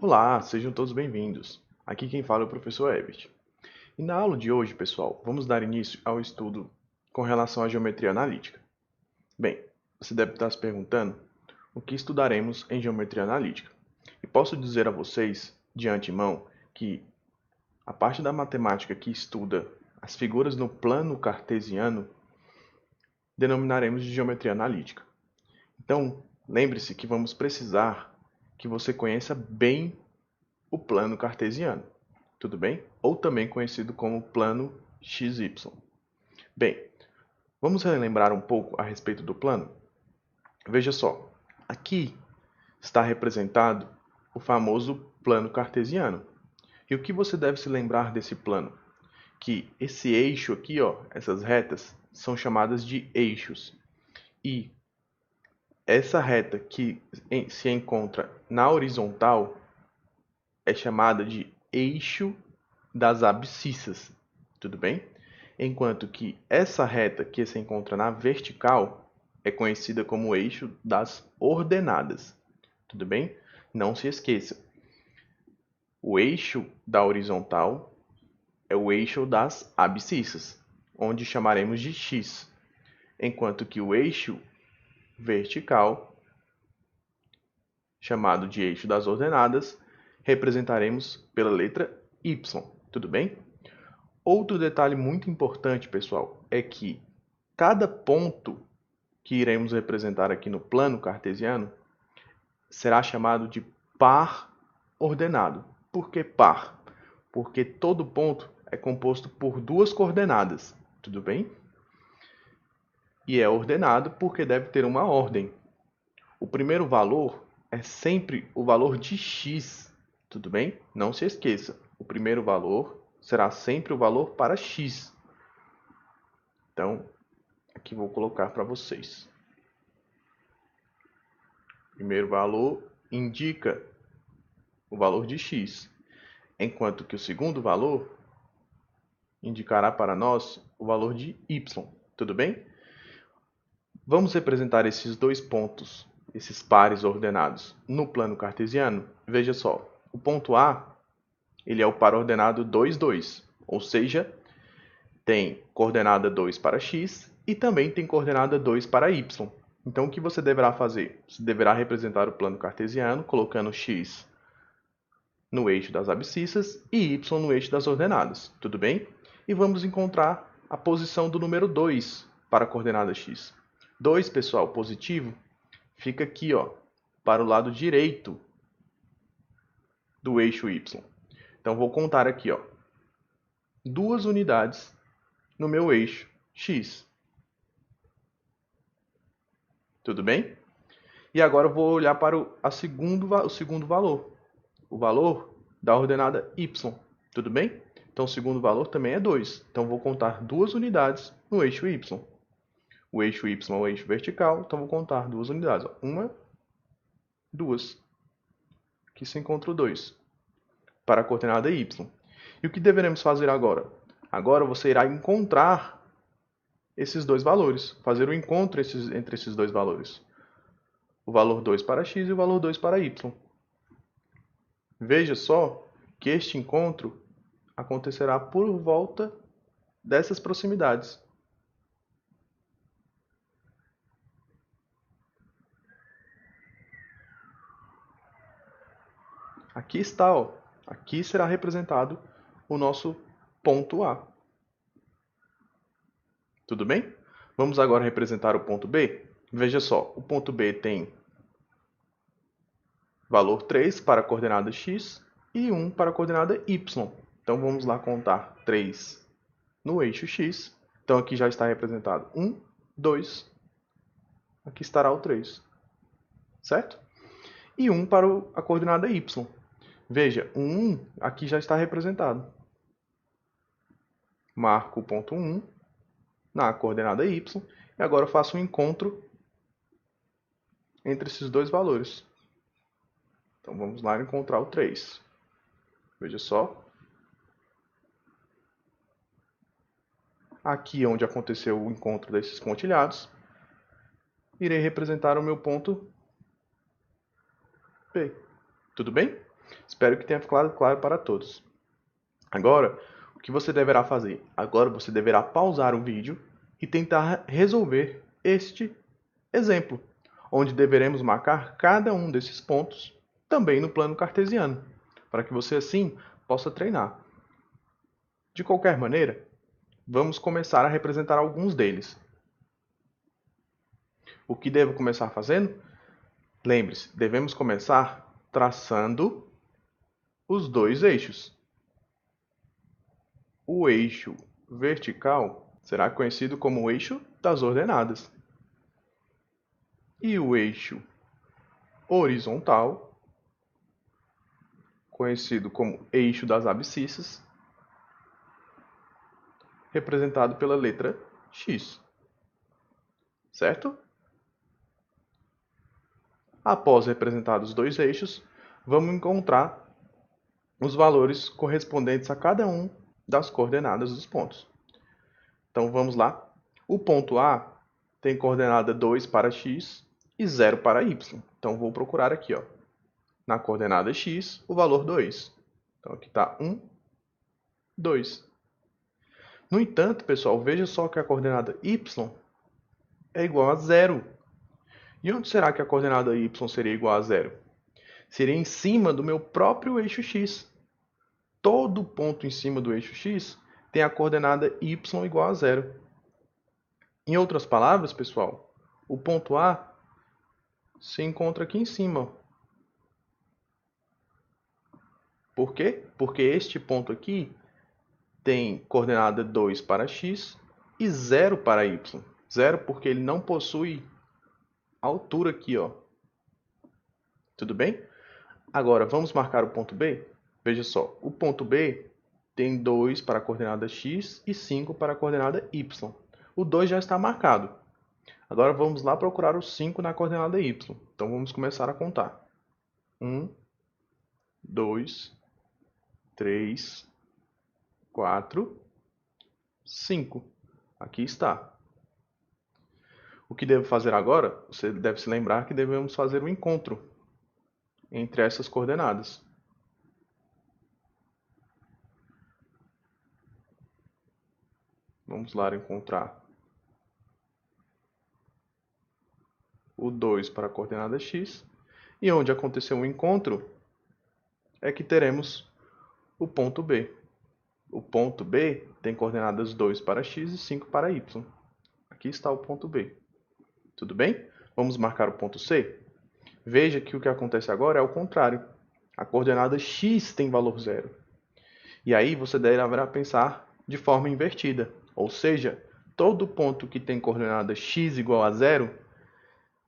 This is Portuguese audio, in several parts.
Olá, sejam todos bem-vindos. Aqui quem fala é o professor Herbert. E na aula de hoje, pessoal, vamos dar início ao estudo com relação à geometria analítica. Bem, você deve estar se perguntando o que estudaremos em geometria analítica. E posso dizer a vocês, de antemão, que a parte da matemática que estuda as figuras no plano cartesiano denominaremos de geometria analítica. Então, lembre-se que vamos precisar que você conheça bem o plano cartesiano, tudo bem? Ou também conhecido como plano XY. Bem, vamos relembrar um pouco a respeito do plano? Veja só, aqui está representado o famoso plano cartesiano. E o que você deve se lembrar desse plano? Que esse eixo aqui, ó, essas retas, são chamadas de eixos. E essa reta que se encontra na horizontal é chamada de eixo das abscissas, tudo bem? Enquanto que essa reta que se encontra na vertical é conhecida como eixo das ordenadas, tudo bem? Não se esqueça, o eixo da horizontal é o eixo das abscissas, onde chamaremos de x, enquanto que o eixo vertical, chamado de eixo das ordenadas, representaremos pela letra y, tudo bem? Outro detalhe muito importante, pessoal, é que cada ponto que iremos representar aqui no plano cartesiano será chamado de par ordenado. Por que par? Porque todo ponto é composto por duas coordenadas, tudo bem? E é ordenado porque deve ter uma ordem. O primeiro valor é sempre o valor de x, tudo bem? Não se esqueça, o primeiro valor será sempre o valor para x. Então, aqui vou colocar para vocês. Primeiro valor indica o valor de x, enquanto que o segundo valor indicará para nós o valor de y, tudo bem? Vamos representar esses dois pontos, esses pares ordenados, no plano cartesiano? Veja só, o ponto A, ele é o par ordenado 2, 2, ou seja, tem coordenada 2 para x e também tem coordenada 2 para y. Então, o que você deverá fazer? Você deverá representar o plano cartesiano colocando x no eixo das abscissas e y no eixo das ordenadas, tudo bem? E vamos encontrar a posição do número 2 para a coordenada x. 2, pessoal, positivo, fica aqui, ó, para o lado direito do eixo y. Então, vou contar aqui, ó, 2 unidades no meu eixo x. Tudo bem? E agora eu vou olhar para o segundo valor. O valor da ordenada y. Tudo bem? Então, o segundo valor também é 2. Então, vou contar 2 unidades no eixo y. O eixo y é o eixo vertical, então vou contar 2 unidades. 1, 2. Aqui se encontra o 2 para a coordenada y. E o que deveremos fazer agora? Agora você irá encontrar esses dois valores, fazer o encontro entre esses dois valores. O valor 2 para x e o valor 2 para y. Veja só que este encontro acontecerá por volta dessas proximidades. Aqui está, ó. Aqui será representado o nosso ponto A. Tudo bem? Vamos agora representar o ponto B? Veja só, o ponto B tem valor 3 para a coordenada x e 1 para a coordenada y. Então vamos lá contar 3 no eixo x. Então aqui já está representado 1, 2. Aqui estará o 3. Certo? E 1 para a coordenada y. Veja, o 1 aqui já está representado. Marco o ponto 1 na coordenada y e agora eu faço um encontro entre esses dois valores. Então vamos lá encontrar o 3. Veja só. Aqui onde aconteceu o encontro desses pontilhados, irei representar o meu ponto P. Tudo bem? Espero que tenha ficado claro para todos. Agora, o que você deverá fazer? Agora você deverá pausar o vídeo e tentar resolver este exemplo, onde deveremos marcar cada um desses pontos também no plano cartesiano, para que você assim possa treinar. De qualquer maneira, vamos começar a representar alguns deles. O que devo começar fazendo? Lembre-se, devemos começar traçando os dois eixos. O eixo vertical será conhecido como o eixo das ordenadas. E o eixo horizontal, conhecido como eixo das abscissas, representado pela letra X. Certo? Após representados os dois eixos, vamos encontrar os valores correspondentes a cada um das coordenadas dos pontos. Então vamos lá. O ponto A tem coordenada 2 para x e 0 para y. Então vou procurar aqui, ó, na coordenada x, o valor 2. Então aqui está 1, 2. No entanto, pessoal, veja só que a coordenada y é igual a 0. E onde será que a coordenada y seria igual a 0? Seria em cima do meu próprio eixo x. Todo ponto em cima do eixo x tem a coordenada y igual a 0. Em outras palavras, pessoal, o ponto A se encontra aqui em cima. Por quê? Porque este ponto aqui tem coordenada 2 para x e 0 para y. 0 porque ele não possui altura aqui, ó. Tudo bem? Agora, vamos marcar o ponto B? Veja só, o ponto B tem 2 para a coordenada x e 5 para a coordenada y. O 2 já está marcado. Agora vamos lá procurar o 5 na coordenada y. Então vamos começar a contar. 1, 2, 3, 4, 5. Aqui está. O que devo fazer agora? Você deve se lembrar que devemos fazer um encontro entre essas coordenadas. Vamos lá encontrar o 2 para a coordenada x. E onde aconteceu o encontro é que teremos o ponto B. O ponto B tem coordenadas 2 para x e 5 para y. Aqui está o ponto B. Tudo bem? Vamos marcar o ponto C? Veja que o que acontece agora é o contrário. A coordenada x tem valor 0. E aí você deverá pensar de forma invertida. Ou seja, todo ponto que tem coordenada x igual a 0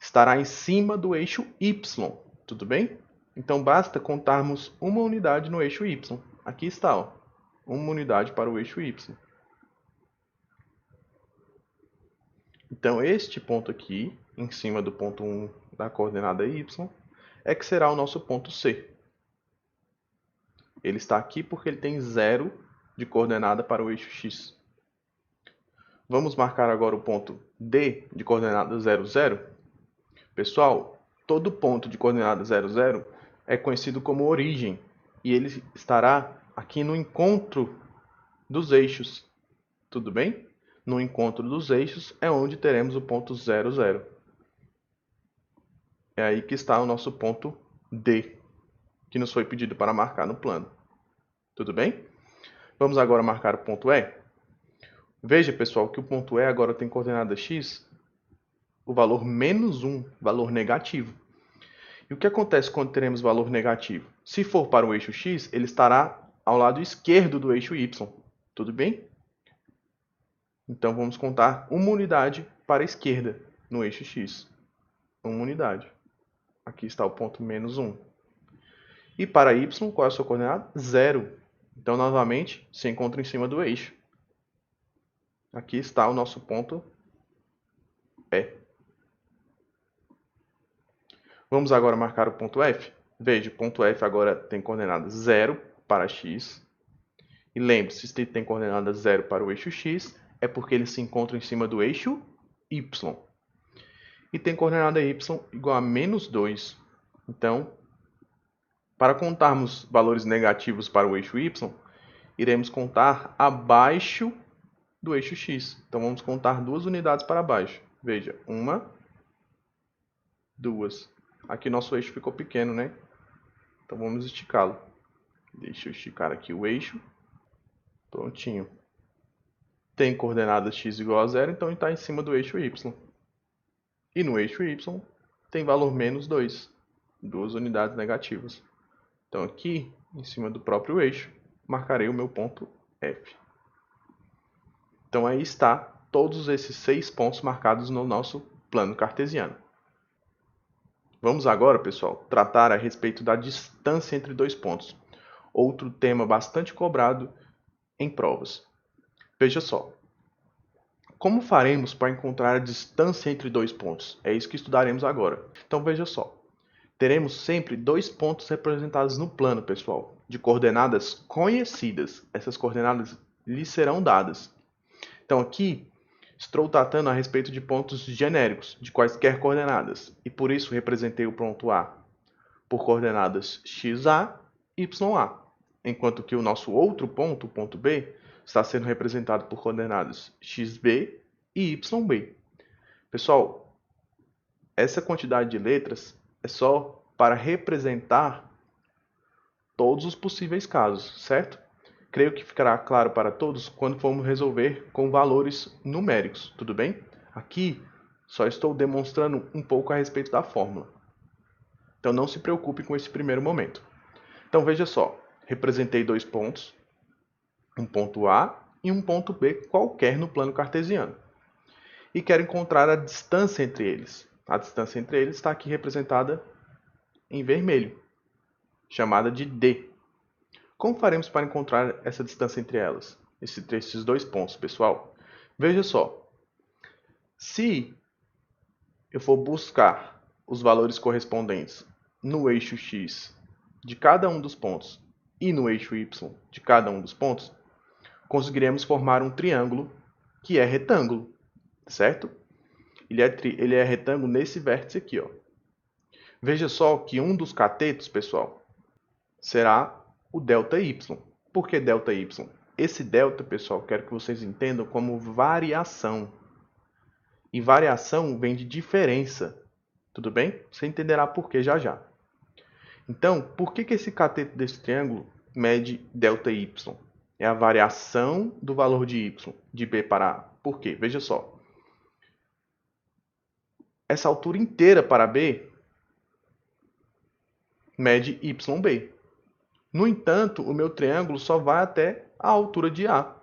estará em cima do eixo y. Tudo bem? Então basta contarmos uma unidade no eixo y. Aqui está, ó, uma unidade para o eixo y. Então este ponto aqui, em cima do ponto 1 da coordenada y, é que será o nosso ponto C. Ele está aqui porque ele tem 0 de coordenada para o eixo x. Vamos marcar agora o ponto D de coordenada 0, 0. Pessoal, todo ponto de coordenada 0, 0 é conhecido como origem. E ele estará aqui no encontro dos eixos. Tudo bem? No encontro dos eixos é onde teremos o ponto 0, 0. É aí que está o nosso ponto D, que nos foi pedido para marcar no plano. Tudo bem? Vamos agora marcar o ponto E. Veja, pessoal, que o ponto E agora tem coordenada x, o valor menos 1, valor negativo. E o que acontece quando teremos valor negativo? Se for para o eixo x, ele estará ao lado esquerdo do eixo y. Tudo bem? Então vamos contar uma unidade para a esquerda no eixo x. Uma unidade. Aqui está o ponto menos 1. E para y, qual é a sua coordenada? 0. Então, novamente, se encontra em cima do eixo. Aqui está o nosso ponto E. Vamos agora marcar o ponto F. Veja, o ponto F agora tem coordenada 0 para x. E lembre-se, se tem coordenada 0 para o eixo x, é porque ele se encontra em cima do eixo y. E tem coordenada y igual a menos 2. Então, Para contarmos valores negativos para o eixo y, iremos contar abaixo do eixo x. Então, vamos contar 2 unidades para baixo. Veja, 1, 2. Aqui nosso eixo ficou pequeno, né? Então, vamos esticá-lo. Deixa eu esticar aqui o eixo. Prontinho. Tem coordenadas x igual a 0, então está em cima do eixo y. E no eixo y tem valor menos 2. 2 unidades negativas. Então, aqui, em cima do próprio eixo, marcarei o meu ponto F. Então, aí está todos esses 6 pontos marcados no nosso plano cartesiano. Vamos agora, pessoal, tratar a respeito da distância entre 2 pontos. Outro tema bastante cobrado em provas. Veja só. Como faremos para encontrar a distância entre 2 pontos? É isso que estudaremos agora. Então, veja só. Teremos sempre 2 pontos representados no plano, pessoal, de coordenadas conhecidas. Essas coordenadas lhes serão dadas. Então, aqui, estou tratando a respeito de pontos genéricos, de quaisquer coordenadas, e por isso representei o ponto A por coordenadas xa, ya, enquanto que o nosso outro ponto, o ponto B, está sendo representado por coordenadas xb e yb. Pessoal, essa quantidade de letras é só para representar todos os possíveis casos, certo? Creio que ficará claro para todos quando formos resolver com valores numéricos, tudo bem? Aqui só estou demonstrando um pouco a respeito da fórmula. Então não se preocupe com esse primeiro momento. Então veja só, representei 2 pontos, um ponto A e um ponto B qualquer no plano cartesiano. E quero encontrar a distância entre eles. A distância entre eles está aqui representada em vermelho, chamada de D. Como faremos para encontrar essa distância entre elas? Esses 2 pontos, pessoal? Veja só. Se eu for buscar os valores correspondentes no eixo x de cada um dos pontos e no eixo y de cada um dos pontos, conseguiremos formar um triângulo que é retângulo, certo? Ele é retângulo nesse vértice aqui, ó. Veja só que um dos catetos, pessoal, será o ΔY. Por que ΔY? Esse delta, pessoal, quero que vocês entendam como variação. E variação vem de diferença. Tudo bem? Você entenderá por que já já. Então, por que esse cateto desse triângulo mede ΔY? É a variação do valor de y, de b para a. Por quê? Veja só. Essa altura inteira para b mede YB. No entanto, o meu triângulo só vai até a altura de A.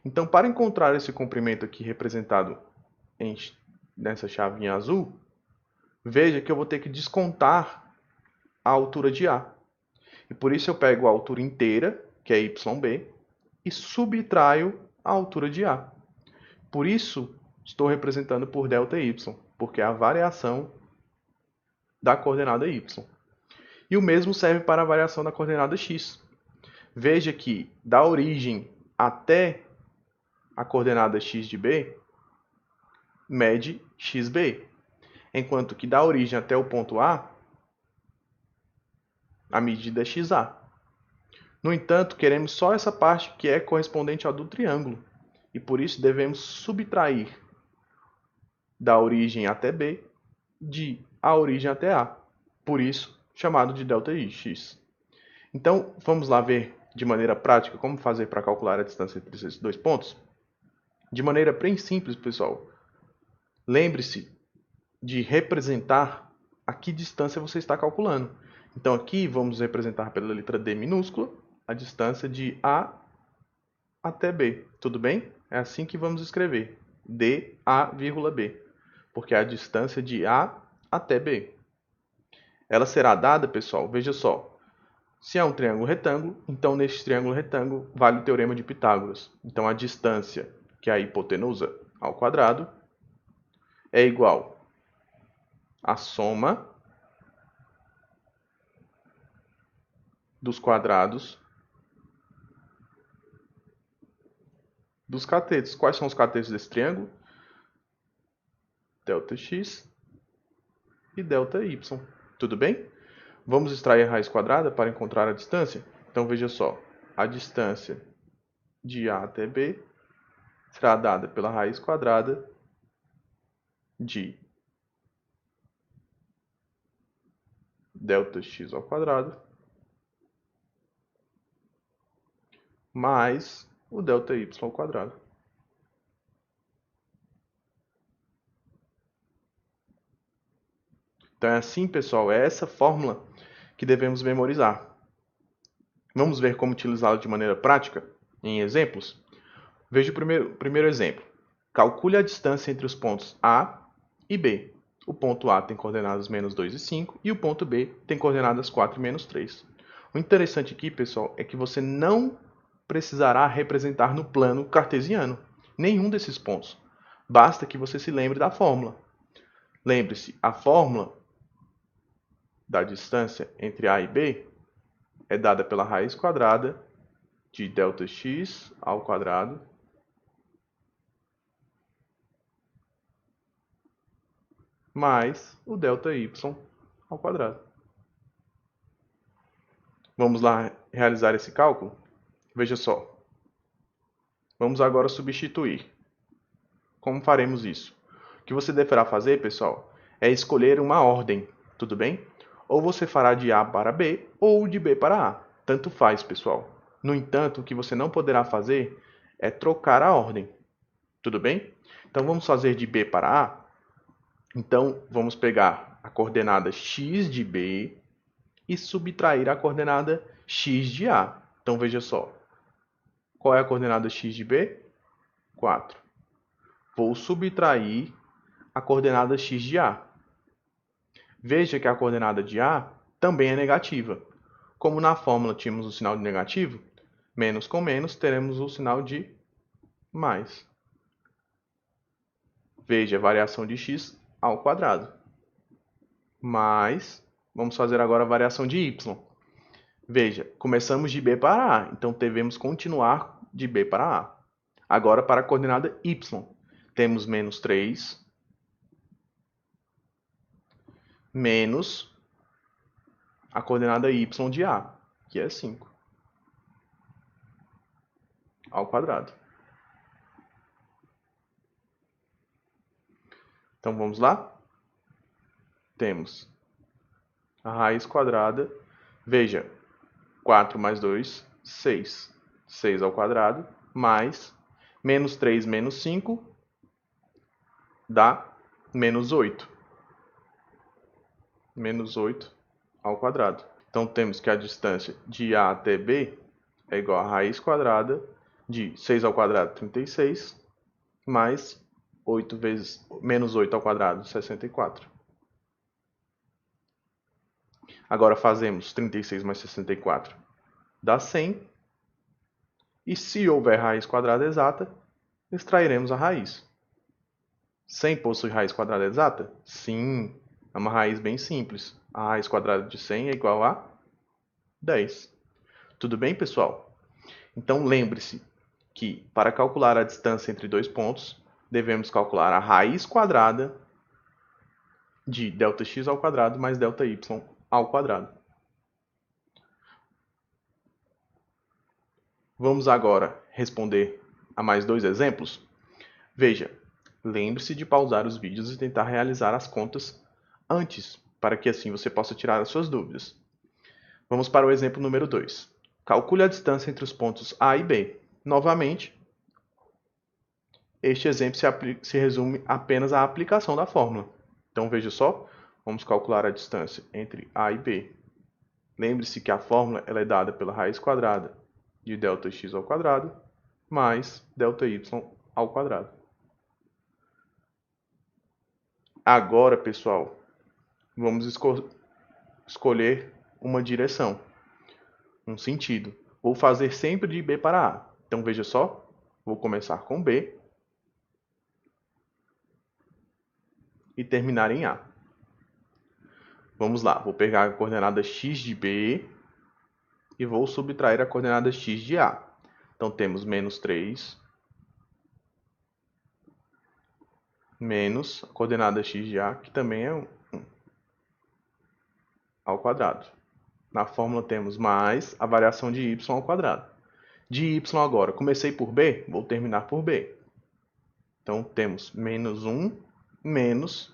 Então, para encontrar esse comprimento aqui representado nessa chavinha azul, veja que eu vou ter que descontar a altura de A. E por isso eu pego a altura inteira, que é YB, e subtraio a altura de A. Por isso, estou representando por ΔY, porque é a variação da coordenada Y. E o mesmo serve para a variação da coordenada x. Veja que da origem até a coordenada x de b, mede xb, enquanto que da origem até o ponto A, a medida é xa. No entanto, queremos só essa parte que é correspondente ao do triângulo, e por isso devemos subtrair da origem até b de a origem até A, por isso chamado de ΔX. Então, vamos lá ver de maneira prática como fazer para calcular a distância entre esses 2 pontos? De maneira bem simples, pessoal. Lembre-se de representar a que distância você está calculando. Então, aqui vamos representar pela letra D minúscula a distância de A até B. Tudo bem? É assim que vamos escrever. dA,B. Porque é a distância de A até B. Ela será dada, pessoal, veja só. Se é um triângulo retângulo, então neste triângulo retângulo vale o teorema de Pitágoras. Então a distância, que é a hipotenusa ao quadrado, é igual à soma dos quadrados dos catetos. Quais são os catetos desse triângulo? ΔX e ΔY. Tudo bem? Vamos extrair a raiz quadrada para encontrar a distância? Então veja só, a distância de A até B será dada pela raiz quadrada de ΔX ao quadrado mais o ΔY ao quadrado. Então é assim, pessoal, é essa fórmula que devemos memorizar. Vamos ver como utilizá-la de maneira prática, em exemplos? Veja o primeiro exemplo. Calcule a distância entre os pontos A e B. O ponto A tem coordenadas menos 2 e 5 e o ponto B tem coordenadas 4 e menos 3. O interessante aqui, pessoal, é que você não precisará representar no plano cartesiano nenhum desses pontos. Basta que você se lembre da fórmula. Lembre-se, a fórmula da distância entre A e B é dada pela raiz quadrada de ΔX ao quadrado mais o ΔY ao quadrado. Vamos lá realizar esse cálculo? Veja só. Vamos agora substituir. Como faremos isso? O que você deverá fazer, pessoal, é escolher uma ordem, tudo bem? Ou você fará de A para B ou de B para A. Tanto faz, pessoal. No entanto, o que você não poderá fazer é trocar a ordem. Tudo bem? Então vamos fazer de B para A. Então vamos pegar a coordenada x de B e subtrair a coordenada x de A. Então veja só. Qual é a coordenada x de B? 4. Vou subtrair a coordenada x de A. Veja que a coordenada de A também é negativa. Como na fórmula tínhamos o sinal de negativo, menos com menos teremos o sinal de mais. Veja a variação de x ao quadrado. Mais, vamos fazer agora a variação de y. Veja, começamos de B para A, então devemos continuar de B para A. Agora para a coordenada y, temos menos 3 menos a coordenada y de A, que é 5, ao quadrado. Então vamos lá? Temos a raiz quadrada, veja, 4 mais 2, 6. 6 ao quadrado, mais menos 3 menos 5 dá menos 8. Menos 8 ao quadrado. Então temos que a distância de A até B é igual a raiz quadrada de 6 ao quadrado, 36, mais 8 vezes menos 8 ao quadrado, 64. Agora fazemos 36 mais 64, dá 100. E se houver raiz quadrada exata, extrairemos a raiz. 100 possui raiz quadrada exata? Sim, é uma raiz bem simples. A raiz quadrada de 100 é igual a 10. Tudo bem, pessoal? Então lembre-se que para calcular a distância entre dois pontos, devemos calcular a raiz quadrada de ΔX ao quadrado mais ΔY ao quadrado. Vamos agora responder a mais dois exemplos? Veja, lembre-se de pausar os vídeos e tentar realizar as contas antes, para que assim você possa tirar as suas dúvidas. Vamos para o exemplo número 2. Calcule a distância entre os pontos A e B. Novamente, este exemplo se resume apenas à aplicação da fórmula. Então veja só, vamos calcular a distância entre A e B. Lembre-se que a fórmula ela é dada pela raiz quadrada de ΔX ao quadrado mais ΔY ao quadrado. Agora, pessoal, vamos escolher uma direção, um sentido. Vou fazer sempre de B para A. Então veja só, vou começar com B e terminar em A. Vamos lá, vou pegar a coordenada x de B e vou subtrair a coordenada x de A. Então temos menos 3 menos a coordenada x de A, que também é 1. ao quadrado. Na fórmula temos mais a variação de y ao quadrado. De y agora, comecei por b, vou terminar por b. Então, temos menos 1 menos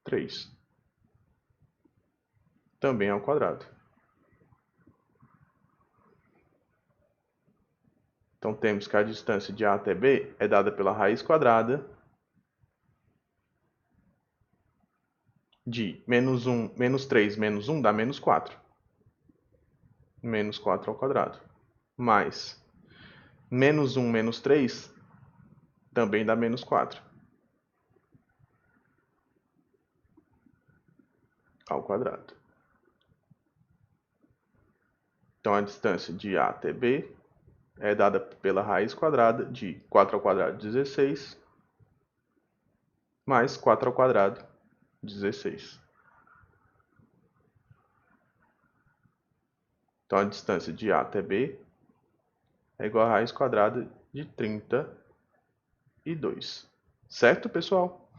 3. Também ao quadrado. Então, temos que a distância de A até B é dada pela raiz quadrada de menos 3 menos 1 dá menos 4. Menos 4 ao quadrado. Mais menos 1 menos 3 também dá menos 4 ao quadrado. Então, a distância de A até B é dada pela raiz quadrada de 4 ao quadrado, 16, mais 4 ao quadrado, 16. Então, a distância de A até B é igual a raiz quadrada de 32. Certo, pessoal?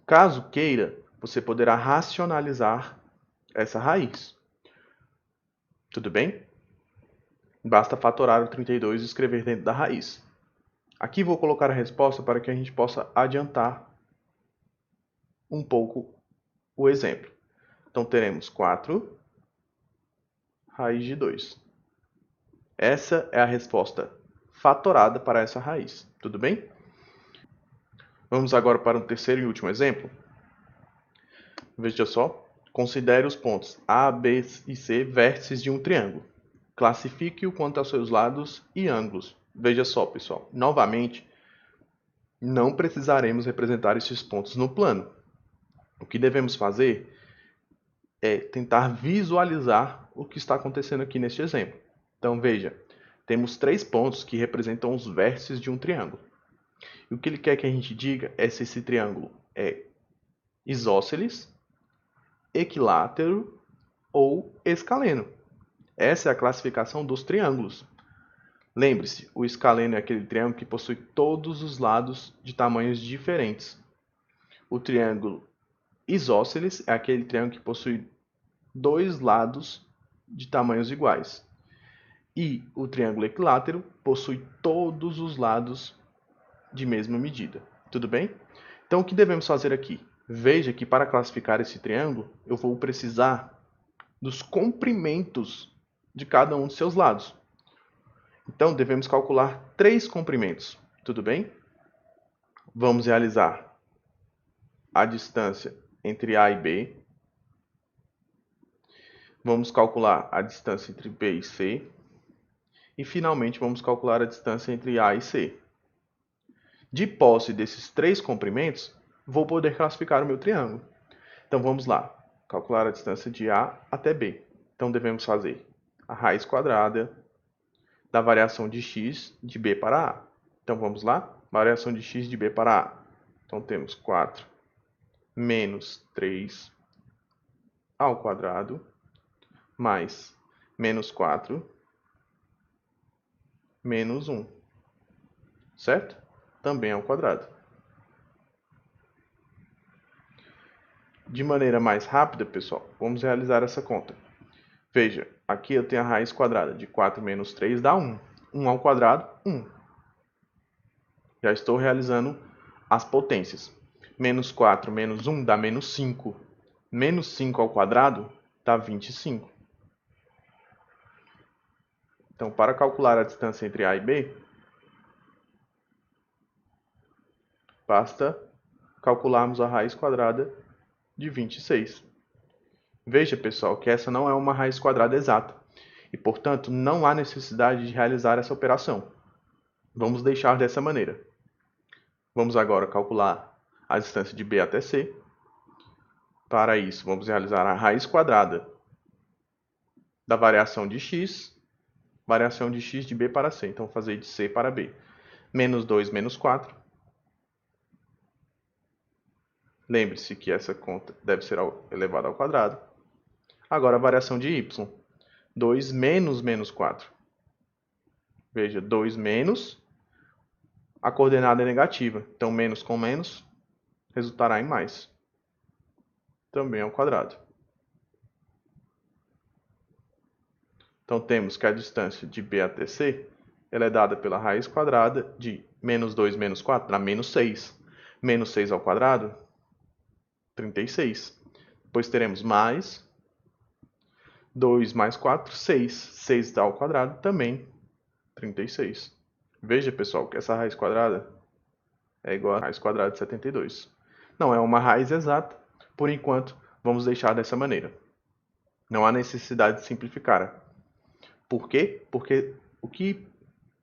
Caso queira, você poderá racionalizar essa raiz. Tudo bem? Basta fatorar o 32 e escrever dentro da raiz. Aqui vou colocar a resposta para que a gente possa adiantar um pouco o exemplo. Então, teremos 4 raiz de 2. Essa é a resposta fatorada para essa raiz. Tudo bem? Vamos agora para um terceiro e último exemplo. Veja só. Considere os pontos A, B e C vértices de um triângulo. Classifique-o quanto aos seus lados e ângulos. Veja só, pessoal. Novamente, não precisaremos representar esses pontos no plano. O que devemos fazer é tentar visualizar o que está acontecendo aqui neste exemplo. Então, veja, temos 3 pontos que representam os vértices de um triângulo. E o que ele quer que a gente diga é se esse triângulo é isósceles, equilátero ou escaleno. Essa é a classificação dos triângulos. Lembre-se, o escaleno é aquele triângulo que possui todos os lados de tamanhos diferentes. O triângulo isósceles é aquele triângulo que possui 2 lados de tamanhos iguais. E o triângulo equilátero possui todos os lados de mesma medida. Tudo bem? Então, o que devemos fazer aqui? Veja que para classificar esse triângulo, eu vou precisar dos comprimentos de cada um de seus lados. Então, devemos calcular 3 comprimentos. Tudo bem? Vamos realizar a distância entre A e B. Vamos calcular a distância entre B e C. E, finalmente, vamos calcular a distância entre A e C. De posse desses 3 comprimentos, vou poder classificar o meu triângulo. Então, vamos lá. Calcular a distância de A até B. Então, devemos fazer a raiz quadrada da variação de x de B para A. Então, vamos lá. Variação de x de B para A. Então, temos 4 menos 3 ao quadrado mais menos 4 menos 1. Certo? Também ao quadrado. De maneira mais rápida, pessoal, vamos realizar essa conta. Veja, aqui eu tenho a raiz quadrada de 4 menos 3 dá 1. 1 ao quadrado, 1. Já estou realizando as potências. Menos 4 menos 1 dá menos 5. Menos 5 ao quadrado dá 25. Então, para calcular a distância entre A e B, basta calcularmos a raiz quadrada de 26. Veja, pessoal, que essa não é uma raiz quadrada exata e, portanto, não há necessidade de realizar essa operação. Vamos deixar dessa maneira. Vamos agora calcular a distância de B até C. Para isso, vamos realizar a raiz quadrada da variação de x de B para C. Então, vou fazer de C para B. Menos 2 menos 4. Lembre-se que essa conta deve ser elevada ao quadrado. Agora, a variação de y. 2 menos menos 4. Veja, 2 menos, a coordenada é negativa. Então, menos com menos resultará em mais. Também ao quadrado. Então, temos que a distância de B até C ela é dada pela raiz quadrada de menos 2 menos 4, dá menos 6. Menos 6 ao quadrado, 36. Depois teremos mais 2 mais 4, 6. 6 ao quadrado, também 36. Veja, pessoal, que essa raiz quadrada é igual a raiz quadrada de 72. Não é uma raiz exata, por enquanto, vamos deixar dessa maneira. Não há necessidade de simplificar. Por quê? Porque o que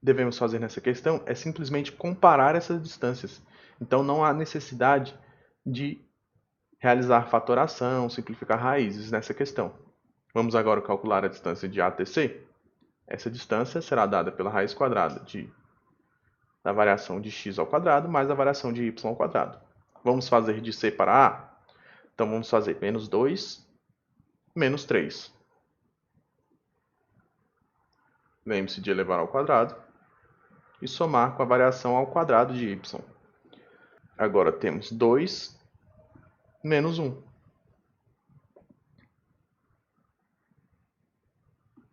devemos fazer nessa questão é simplesmente comparar essas distâncias. Então, não há necessidade de realizar fatoração, simplificar raízes nessa questão. Vamos agora calcular a distância de A até C. Essa distância será dada pela raiz quadrada da variação de x ao quadrado mais a variação de y ao quadrado. Vamos fazer de C para A? Então, vamos fazer menos 2 menos 3. Lembre-se de elevar ao quadrado e somar com a variação ao quadrado de y. Agora temos 2 menos 1.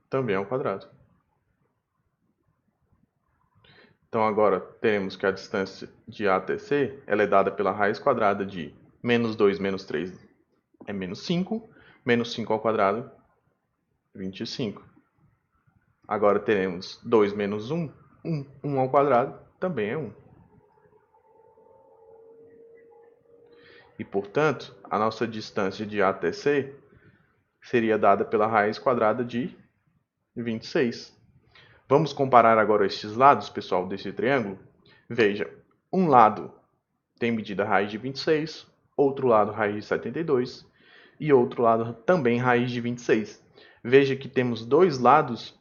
Também ao quadrado. Então, agora teremos que a distância de A até C ela é dada pela raiz quadrada de menos 2 menos 3 é menos 5. Menos 5 ao quadrado, 25. Agora teremos 2 menos 1, 1. 1 ao quadrado também é 1. E, portanto, a nossa distância de A até C seria dada pela raiz quadrada de 26. Vamos comparar agora estes lados, pessoal, desse triângulo? Veja, um lado tem medida raiz de 26, outro lado raiz de 72 e outro lado também raiz de 26. Veja que temos dois lados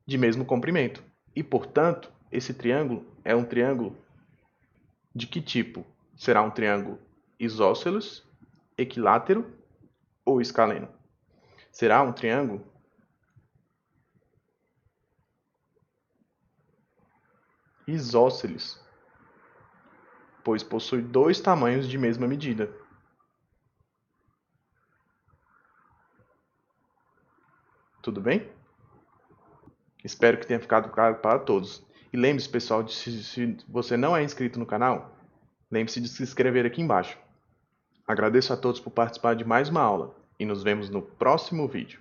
de mesmo comprimento. E, portanto, esse triângulo é um triângulo de que tipo? Será um triângulo isósceles, equilátero ou escaleno? Será um triângulo isósceles, pois possui dois tamanhos de mesma medida. Tudo bem? Espero que tenha ficado claro para todos. E lembre-se, pessoal, se você não é inscrito no canal, lembre-se de se inscrever aqui embaixo. Agradeço a todos por participar de mais uma aula e nos vemos no próximo vídeo.